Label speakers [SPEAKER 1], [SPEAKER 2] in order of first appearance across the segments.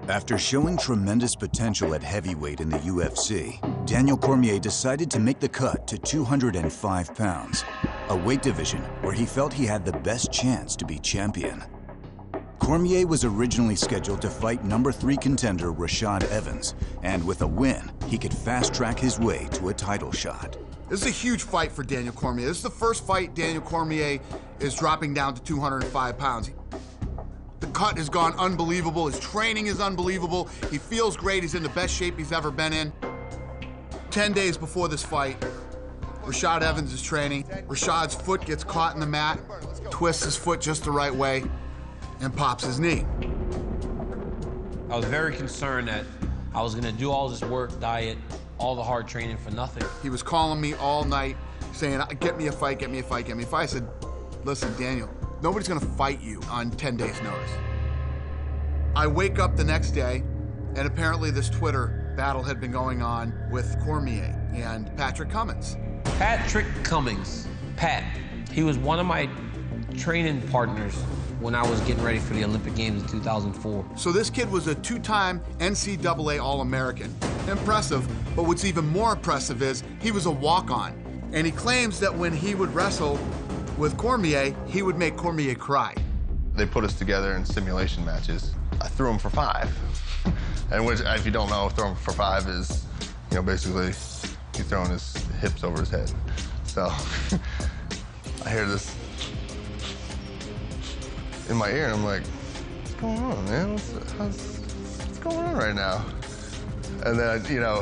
[SPEAKER 1] After showing tremendous potential at heavyweight in the UFC, Daniel Cormier decided to make the cut to 205 pounds, a weight division where he felt he had the best chance to be champion. Cormier was originally scheduled to fight number 3 contender Rashad Evans, and with a win, he could fast-track his way to a title shot.
[SPEAKER 2] This is a huge fight for Daniel Cormier. This is the first fight Daniel Cormier is dropping down to 205 pounds. The cut has gone unbelievable. His training is unbelievable. He feels great. He's in the best shape he's ever been in. 10 days before this fight, Rashad Evans is training. Rashad's foot gets caught in the mat, twists his foot just the right way, and pops his knee.
[SPEAKER 3] I was very concerned that I was gonna do all this work, diet, all the hard training for nothing.
[SPEAKER 2] He was calling me all night saying, get me a fight, get me a fight, get me a fight. I said, listen, Daniel, nobody's gonna fight you on 10 days notice. I wake up the next day, and apparently this Twitter battle had been going on with Cormier and Patrick Cummins.
[SPEAKER 3] Patrick Cummins, Pat, he was one of my training partners when I was getting ready for the Olympic Games in 2004.
[SPEAKER 2] So this kid was a 2-time NCAA All-American. Impressive, but what's even more impressive is he was a walk-on. And he claims that when he would wrestle with Cormier, he would make Cormier cry.
[SPEAKER 4] They put us together in simulation matches. I threw him for 5. And which, if you don't know, throwing for 5 is, you know, basically he's throwing his hips over his head. So I hear this in my ear, and I'm like, what's going on, man? What's going on right now? And then, you know,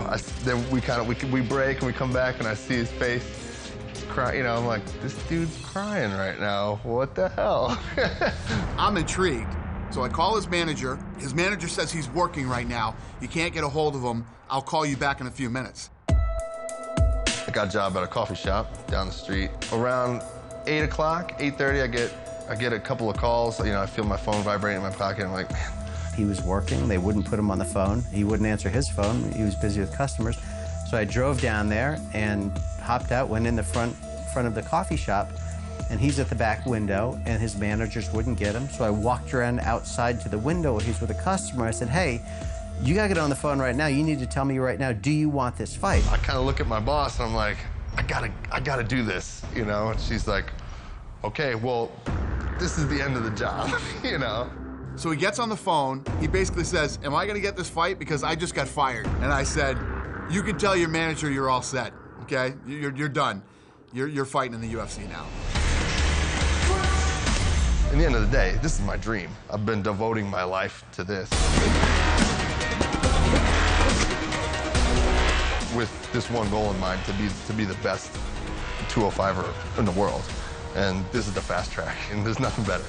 [SPEAKER 4] we break and we come back and I see his face cry. You know, I'm like, this dude's crying right now. What the hell?
[SPEAKER 2] I'm intrigued. So I call his manager. His manager says he's working right now. You can't get a hold of him. I'll call you back in a few minutes.
[SPEAKER 4] I got a job at a coffee shop down the street. Around 8 o'clock, 8:30, I get a couple of calls. You know, I feel my phone vibrating in my pocket. I'm like, man.
[SPEAKER 5] He was working. They wouldn't put him on the phone. He wouldn't answer his phone. He was busy with customers. So I drove down there and hopped out, went in the front of the coffee shop, and he's at the back window, and his managers wouldn't get him. So I walked around outside to the window where he's with a customer. I said, hey, you gotta get on the phone right now. You need to tell me right now, do you want this fight?
[SPEAKER 4] I kind of look at my boss, and I'm like, I gotta do this, you know? And she's like, okay, well, this is the end of the job, you know?
[SPEAKER 2] So he gets on the phone. He basically says, am I gonna get this fight? Because I just got fired. And I said, you can tell your manager you're all set, okay? You're done. You're fighting in the UFC now.
[SPEAKER 4] In the end of the day, this is my dream. I've been devoting my life to this. With this one goal in mind, to be the best 205er in the world. And this is the fast track, and there's nothing better.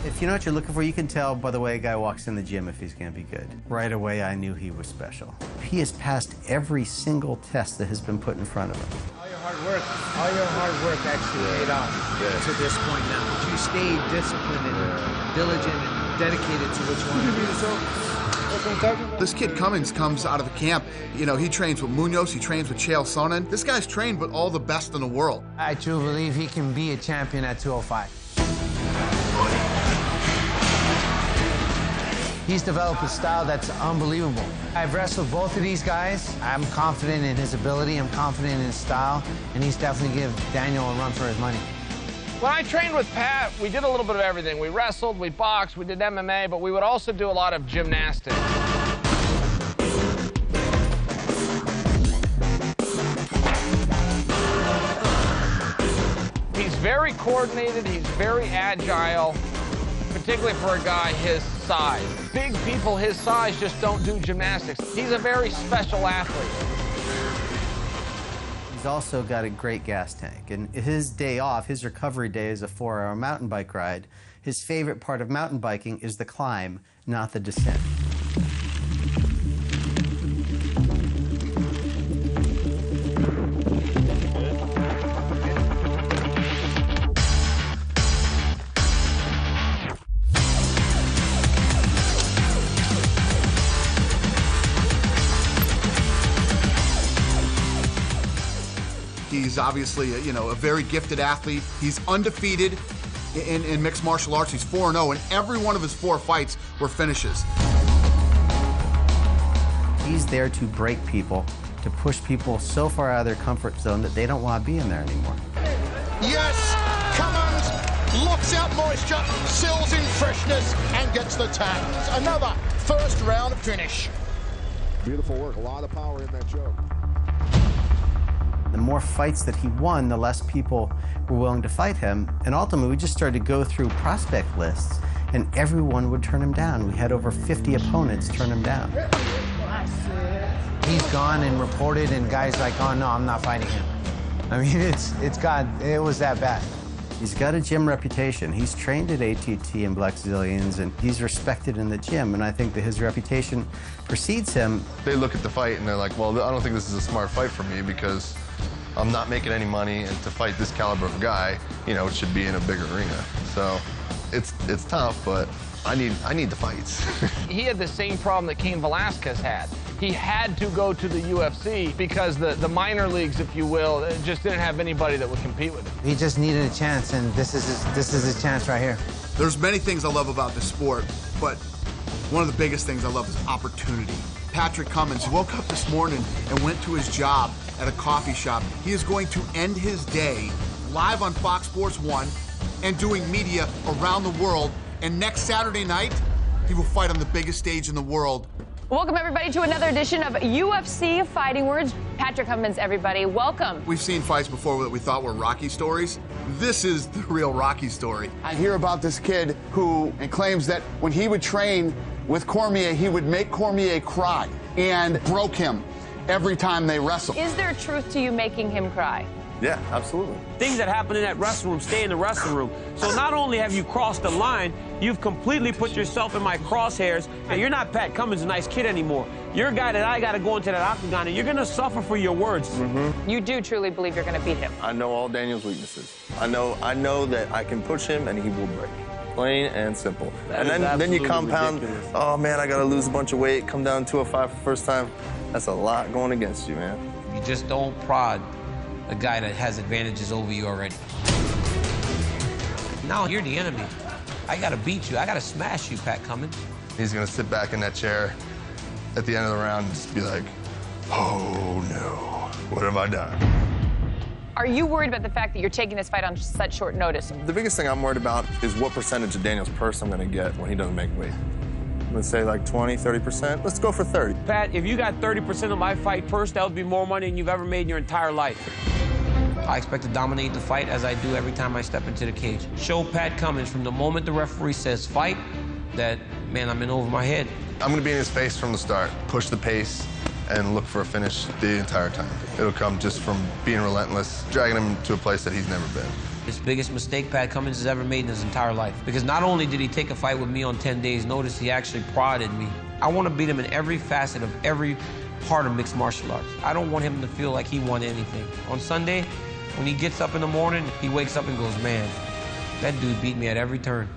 [SPEAKER 5] If you know what you're looking for, you can tell by the way a guy walks in the gym if he's going to be good. Right away, I knew he was special. He has passed every single test that has been put in front of him.
[SPEAKER 6] All your hard work actually paid off to this point now. You stayed disciplined and diligent and dedicated to what you want to do. So, that's what I'm talking about.
[SPEAKER 2] This kid Cummins comes out of the camp. You know, he trains with Munoz, he trains with Chael Sonnen. This guy's trained with all the best in the world.
[SPEAKER 6] I truly believe he can be a champion at 205. He's developed a style that's unbelievable. I've wrestled both of these guys. I'm confident in his ability, I'm confident in his style, and he's definitely give Daniel a run for his money.
[SPEAKER 7] When I trained with Pat, we did a little bit of everything. We wrestled, we boxed, we did MMA, but we would also do a lot of gymnastics. He's very coordinated, he's very agile, particularly for a guy his size. Big people his size just don't do gymnastics. He's a very special athlete.
[SPEAKER 5] He's also got a great gas tank, and his day off, his recovery day, is a 4-hour mountain bike ride. His favorite part of mountain biking is the climb, not the descent.
[SPEAKER 2] He's obviously, a very gifted athlete. He's undefeated in mixed martial arts. He's 4-0, and every one of his 4 fights were finishes.
[SPEAKER 5] He's there to break people, to push people so far out of their comfort zone that they don't want to be in there anymore.
[SPEAKER 8] Yes, Cummins locks out moisture, seals in freshness, and gets the tap. Another first round finish.
[SPEAKER 9] Beautiful work, a lot of power in that choke.
[SPEAKER 5] The more fights that he won, the less people were willing to fight him. And ultimately, we just started to go through prospect lists, and everyone would turn him down. We had over 50 opponents turn him down.
[SPEAKER 6] He's gone and reported, and guys like, oh no, I'm not fighting him. I mean, it was that bad.
[SPEAKER 5] He's got a gym reputation. He's trained at ATT and Blackzilians, and he's respected in the gym, and I think that his reputation precedes him.
[SPEAKER 4] They look at the fight and they're like, well, I don't think this is a smart fight for me because I'm not making any money, and to fight this caliber of a guy, you know, it should be in a bigger arena. So it's tough, but I need the fights.
[SPEAKER 7] He had the same problem that Cain Velasquez had. He had to go to the UFC because the minor leagues, if you will, just didn't have anybody that would compete with him.
[SPEAKER 6] He just needed a chance, and this is his chance right here.
[SPEAKER 2] There's many things I love about this sport, but one of the biggest things I love is opportunity. Patrick Cummins woke up this morning and went to his job at a coffee shop. He is going to end his day live on Fox Sports 1 and doing media around the world. And next Saturday night, he will fight on the biggest stage in the world.
[SPEAKER 10] Welcome, everybody, to another edition of UFC Fighting Words. Patrick Cummins, everybody, welcome.
[SPEAKER 2] We've seen fights before that we thought were Rocky stories. This is the real Rocky story.
[SPEAKER 11] I hear about this kid who claims that when he would train with Cormier, he would make Cormier cry and broke him every time they wrestled.
[SPEAKER 10] Is there truth to you making him cry?
[SPEAKER 4] Yeah, absolutely.
[SPEAKER 12] Things that happen in that wrestling room stay in the wrestling room. So not only have you crossed the line, you've completely put yourself in my crosshairs, and you're not Pat Cummins, a nice kid anymore. You're a guy that I got to go into that octagon, and you're going to suffer for your words.
[SPEAKER 10] Mm-hmm. You do truly believe you're going to beat him?
[SPEAKER 13] I know all Daniel's weaknesses. I know that I can push him, and he will break. Plain and simple. And then you compound, ridiculous. Oh, man, I got to lose a bunch of weight, come down 205 for the first time. That's a lot going against you, man.
[SPEAKER 3] You just don't prod a guy that has advantages over you already. Now you're the enemy. I gotta beat you. I gotta smash you, Pat Cummins.
[SPEAKER 4] He's gonna sit back in that chair at the end of the round and just be like, oh no, what have I done?
[SPEAKER 10] Are you worried about the fact that you're taking this fight on such short notice?
[SPEAKER 13] The biggest thing I'm worried about is what percentage of Daniel's purse I'm gonna get when he doesn't make weight. Let's say like 20, 30%. Let's go for 30.
[SPEAKER 12] Pat, if you got 30% of my fight purse, that would be more money than you've ever made in your entire life.
[SPEAKER 3] I expect to dominate the fight as I do every time I step into the cage. Show Pat Cummins from the moment the referee says fight that, man, I'm in over my head.
[SPEAKER 4] I'm gonna be in his face from the start, push the pace, and look for a finish the entire time. It'll come just from being relentless, dragging him to a place that he's never been.
[SPEAKER 3] His biggest mistake Pat Cummins has ever made in his entire life. Because not only did he take a fight with me on 10 days' notice, he actually prodded me. I want to beat him in every facet of every part of mixed martial arts. I don't want him to feel like he won anything. On Sunday, when he gets up in the morning, he wakes up and goes, man, that dude beat me at every turn.